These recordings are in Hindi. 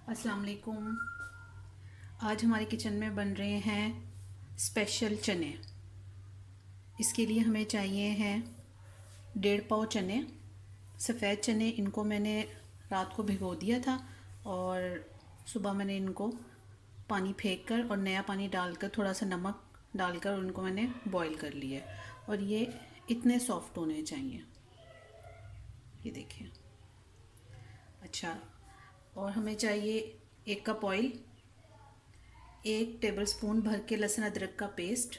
अस्सलाम वालेकुम। आज हमारे किचन में बन रहे हैं स्पेशल चने। इसके लिए हमें चाहिए हैं 1.5 पाव चने, सफ़ेद चने। इनको मैंने रात को भिगो दिया था और सुबह मैंने इनको पानी फेंक कर और नया पानी डालकर थोड़ा सा नमक डालकर उनको मैंने बॉईल कर लिया। और ये इतने सॉफ्ट होने चाहिए, ये देखिए। अच्छा, और हमें चाहिए 1 कप ऑयल, 1 टेबलस्पून भर के लहसुन अदरक का पेस्ट,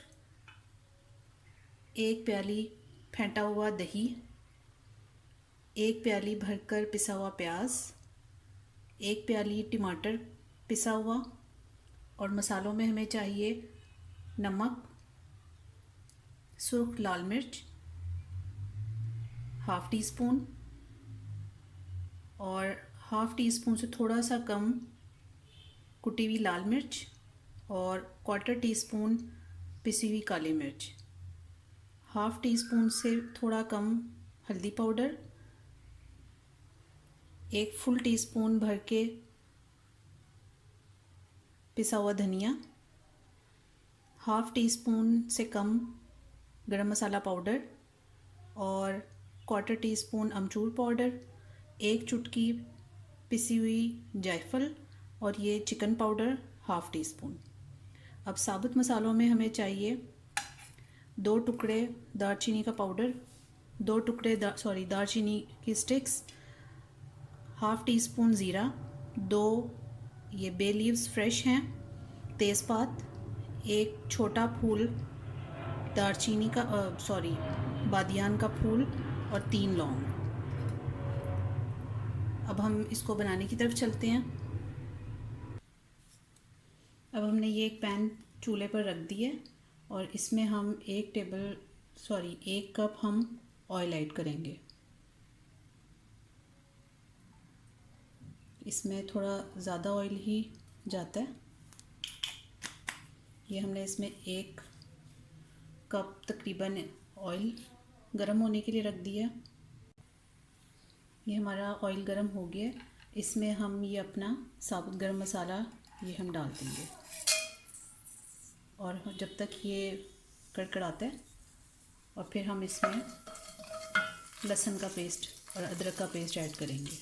1 प्याली फेंटा हुआ दही, 1 प्याली भरकर पिसा हुआ प्याज, 1 प्याली टमाटर पिसा हुआ। और मसालों में हमें चाहिए नमक, सुर्ख लाल मिर्च हाफ़ टी स्पून, और हाफ़ टी स्पून से थोड़ा सा कम कुटी हुई लाल मिर्च, और 1/4 टीस्पून पिसी हुई काली मिर्च, हाफ़ टी स्पून से थोड़ा कम हल्दी पाउडर, 1 फुल टीस्पून भर के पिसा हुआ धनिया, हाफ़ टी स्पून से कम गरम मसाला पाउडर, और 1/4 टीस्पून अमचूर पाउडर, 1 चुटकी पिसी हुई जायफल, और ये chicken powder half tea spoon. अब साबुत मसालों में हमें चाहिए 2 टुकड़े दालचीनी का पाउडर, 2 टुकड़े दालचीनी की स्टिक्स, हाफ़ टी स्पून ज़ीरा, 2 ये बे लीव्स फ्रेश हैं, तेज़पात, 1 छोटा फूल दालचीनी का बादियान का फूल, और 3 लौंग। अब हम इसको बनाने की तरफ चलते हैं। अब हमने ये एक पैन चूल्हे पर रख दिया और इसमें हम 1 कप हम ऑयल ऐड करेंगे। इसमें थोड़ा ज़्यादा ऑयल ही जाता है। ये हमने इसमें 1 कप तकरीबन ऑयल गरम होने के लिए रख दिया। ये हमारा ऑयल गरम हो गया। इसमें हम ये अपना साबुत गरम मसाला ये हम डाल देंगे, और जब तक ये कड़कड़ाता है, और फिर हम इसमें लहसुन का पेस्ट और अदरक का पेस्ट ऐड करेंगे।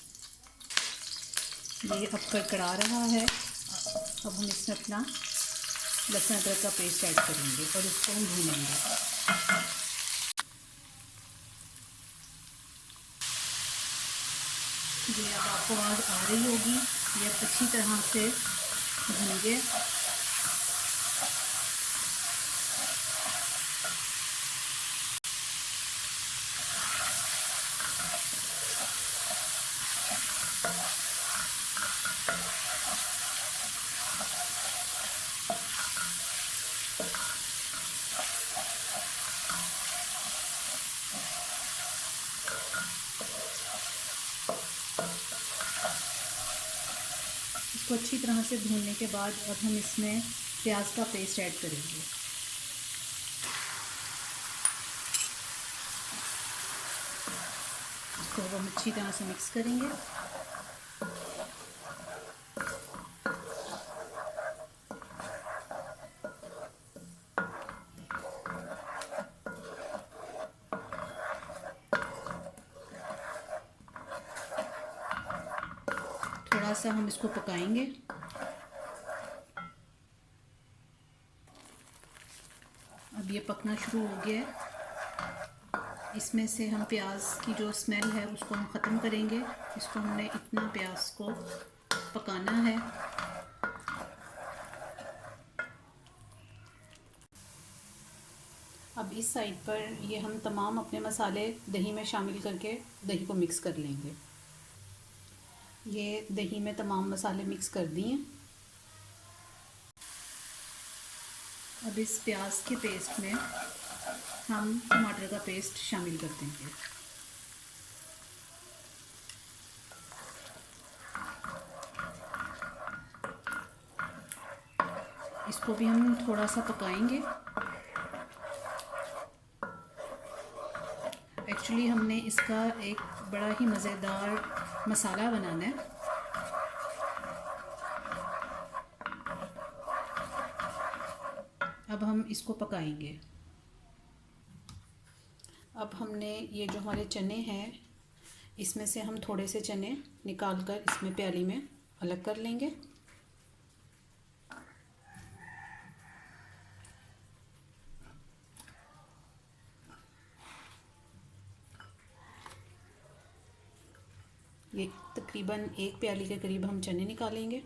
ये अब कड़कड़ा रहा है। अब हम इसमें अपना लहसुन अदरक का पेस्ट ऐड करेंगे और इसको हम भूनेंगे। ये अब आपको आवाज़ आ रही होगी, ये अच्छी तरह से भून गए। इसको अच्छी तरह से भूनने के बाद अब हम इसमें प्याज का पेस्ट ऐड करेंगे। इसको हम अच्छी तरह से मिक्स करेंगे। थोड़ा सा हम इसको पकाएंगे। अब ये पकना शुरू हो गया है। इसमें से हम प्याज की जो स्मेल है उसको हम ख़त्म करेंगे। इसको हमने इतना प्याज को पकाना है। अब इस साइड पर ये हम तमाम अपने मसाले दही में शामिल करके दही को मिक्स कर लेंगे। ये दही में तमाम मसाले मिक्स कर दिए। अब इस प्याज के पेस्ट में हम टमाटर का पेस्ट शामिल कर देंगे। इसको भी हम थोड़ा सा पकाएंगे। एक्चुअली हमने इसका एक बड़ा ही मज़ेदार मसाला बनाना है। इसको पकाएंगे। अब हमने ये जो हमारे चने हैं, इसमें से हम थोड़े से चने निकाल कर इसमें प्याली में अलग कर लेंगे। ये तकरीबन 1 प्याली के करीब हम चने निकालेंगे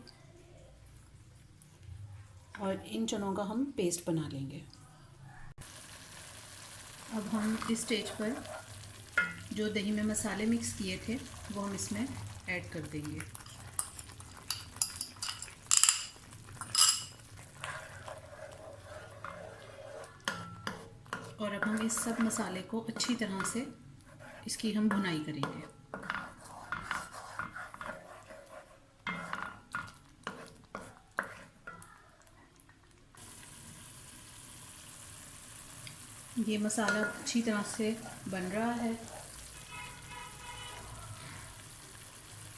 और इन चनों का हम पेस्ट बना लेंगे। अब हम इस स्टेज पर जो दही में मसाले मिक्स किए थे वो हम इसमें ऐड कर देंगे। और अब हम इस सब मसाले को अच्छी तरह से इसकी हम भुनाई करेंगे। ये मसाला अच्छी तरह से बन रहा है।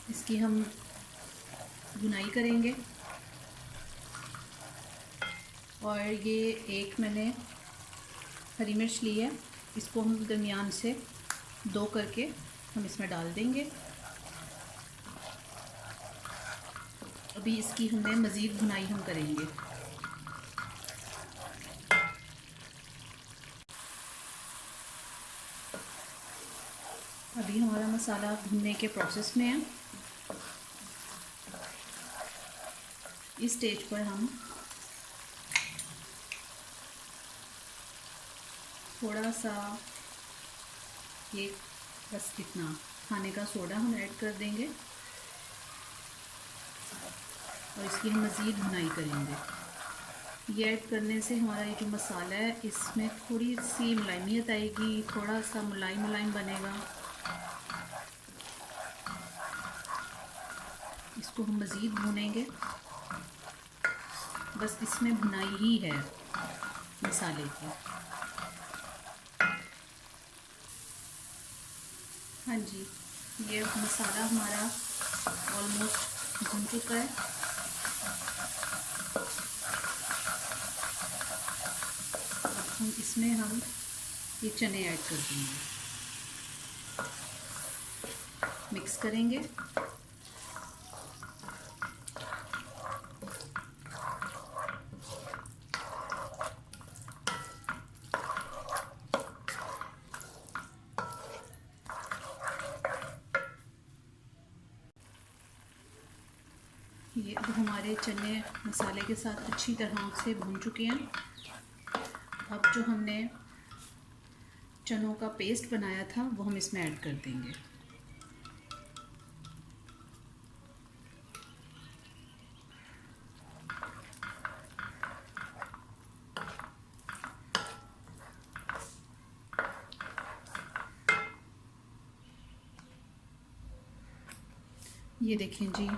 इसकी हम भुनाई करेंगे। और ये एक मैंने हरी मिर्च ली है, इसको हम दरमियान से 2 करके हम इसमें डाल देंगे। अभी इसकी हमने मज़ीद भुनाई हम करेंगे। अभी हमारा मसाला भुनने के प्रोसेस में है। इस स्टेज पर हम थोड़ा सा ये बस इतना खाने का सोडा हम ऐड कर देंगे और इसकी हम मज़ीद भुनाई करेंगे। ये ऐड करने से हमारा ये जो मसाला है इसमें थोड़ी सी मुलायमियत आएगी, थोड़ा सा मुलायम बनेगा। इसको हम मज़ीद भूनेंगे। बस इसमें भुनाई ही है मसाले की। हाँ जी, ये मसाला हमारा ऑलमोस्ट भुन चुका है। अब हम इसमें ये चने ऐड कर देंगे, मिक्स करेंगे। ये अब हमारे चने मसाले के साथ अच्छी तरह से भून चुके हैं। अब जो हमने चनों का पेस्ट बनाया था वो हम इसमें ऐड कर देंगे। ये देखें जी,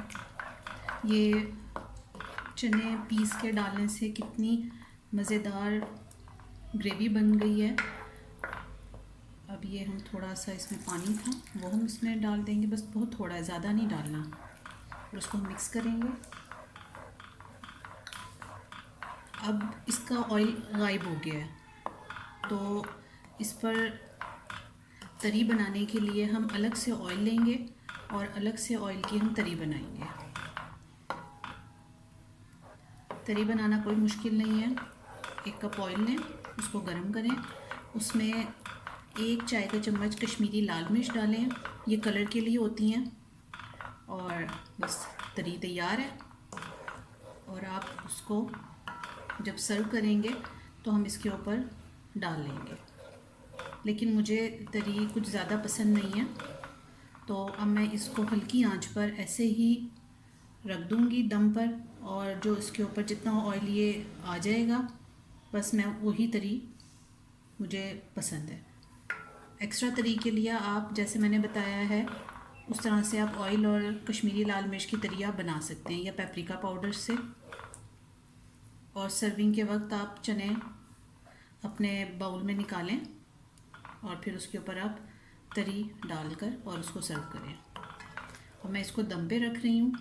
ये चने पीस के डालने से कितनी मज़ेदार ग्रेवी बन गई है। अब ये हम थोड़ा सा इसमें पानी था वो हम इसमें डाल देंगे, बस बहुत थोड़ा है, ज़्यादा नहीं डालना। और उसको मिक्स करेंगे। अब इसका ऑयल गायब हो गया है, तो इस पर तरी बनाने के लिए हम अलग से ऑयल लेंगे और अलग से ऑयल की हम तरी बनाएंगे। तरी बनाना कोई मुश्किल नहीं है। 1 कप ऑयल लें, उसको गर्म करें, उसमें 1 चाय का चम्मच कश्मीरी लाल मिर्च डालें, ये कलर के लिए होती हैं। और बस तरी तैयार है। और आप उसको जब सर्व करेंगे तो हम इसके ऊपर डाल लेंगे। लेकिन मुझे तरी कुछ ज़्यादा पसंद नहीं है, तो अब मैं इसको हल्की आंच पर ऐसे ही रख दूंगी दम पर। और जो इसके ऊपर जितना ऑयल ये आ जाएगा, बस मैं वही तरी मुझे पसंद है। एक्स्ट्रा तरी के लिए आप जैसे मैंने बताया है उस तरह से आप ऑयल और कश्मीरी लाल मिर्च की तरी आप बना सकते हैं, या पेपरिका पाउडर से। और सर्विंग के वक्त आप चने अपने बाउल में निकालें और फिर उसके ऊपर आप तरी डालकर और उसको सर्व करें। और मैं इसको दम पे रख रही हूँ।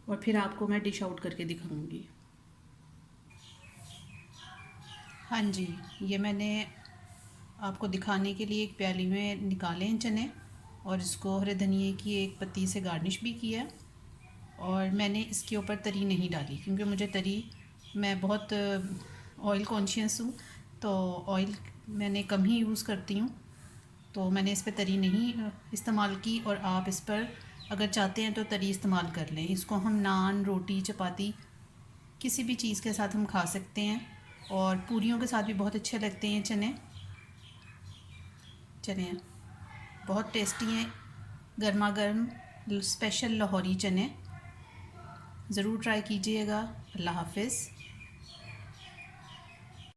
और फिर आपको मैं डिश आउट करके दिखाऊंगी। हाँ जी, ये मैंने आपको दिखाने के लिए एक प्याली में निकाले हैं चने, और इसको हरे धनिए की एक पत्ती से गार्निश भी किया। और मैंने इसके ऊपर तरी नहीं डाली क्योंकि मुझे तरी, मैं बहुत ऑयल कॉन्शियस हूँ, तो ऑयल मैंने कम ही यूज़ करती हूँ, तो मैंने इस पर तरी नहीं इस्तेमाल की। और आप इस पर अगर चाहते हैं तो तरी इस्तेमाल कर लें। इसको हम नान, रोटी, चपाती किसी भी चीज़ के साथ हम खा सकते हैं, और पूरियों के साथ भी बहुत अच्छे लगते हैं चने। चने बहुत टेस्टी हैं, गर्मा गर्म स्पेशल लाहौरी चने। ज़रूर ट्राई कीजिएगा। अल्लाह हाफ़िज़।